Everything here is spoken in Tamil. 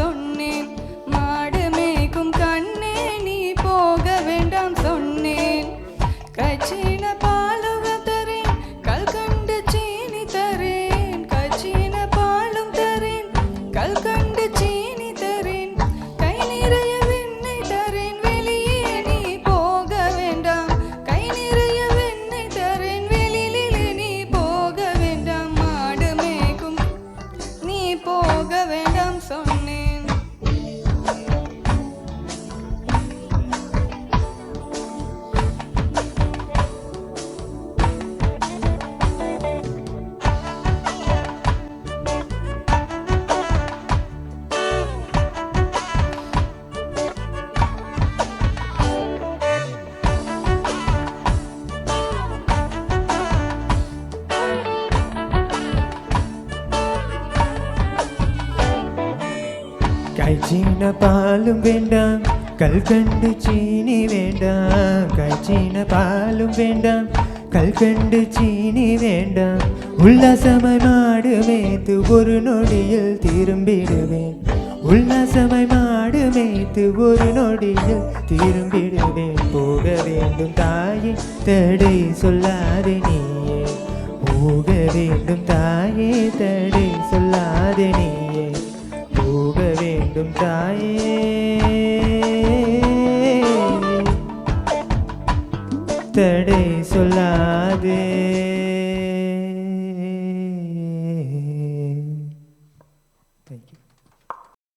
சொன்னேன். மாடு மேய்க்கும் கண்ணே நீ போக வேண்டாம் சொன்னேன். கச்சின பாலுக தரேன், கல்கண்டு சீனி தரேன். கச்சின பாலும் தரேன், கல்கண்டு சீனி தரேன். கை நிறைய வெண்ணெய் தரேன், வெளியே நீ போக வேண்டாம். கை நிறைய வெண்ணெய் தரேன், வெளியிலே நீ போக வேண்டாம். மாடு மேய்க்கும் நீ போக வேண்டாம் சொன்னேன். காய்ச்சின பாலும் வேண்டாம், கல்கண்டு சீனி வேண்டாம். காய்ச்சின பாலும் வேண்டாம், கல்கண்டு சீனி வேண்டாம். உல்லாசமாய் மாடு மேய்த்து ஒரு நொடியில் திரும்பிடுவேன். உல்லாசமாய் மாடு மேய்த்து ஒரு நொடியில் திரும்பிடுவேன். போக வேண்டும் தாயே, தடை சொல்லாதே நீயே. போக வேண்டும் தாயே, தடை சொல்லாதே நீயே. போக வேண்டும் தாயே, தடை சொல்லாதே. Thank you.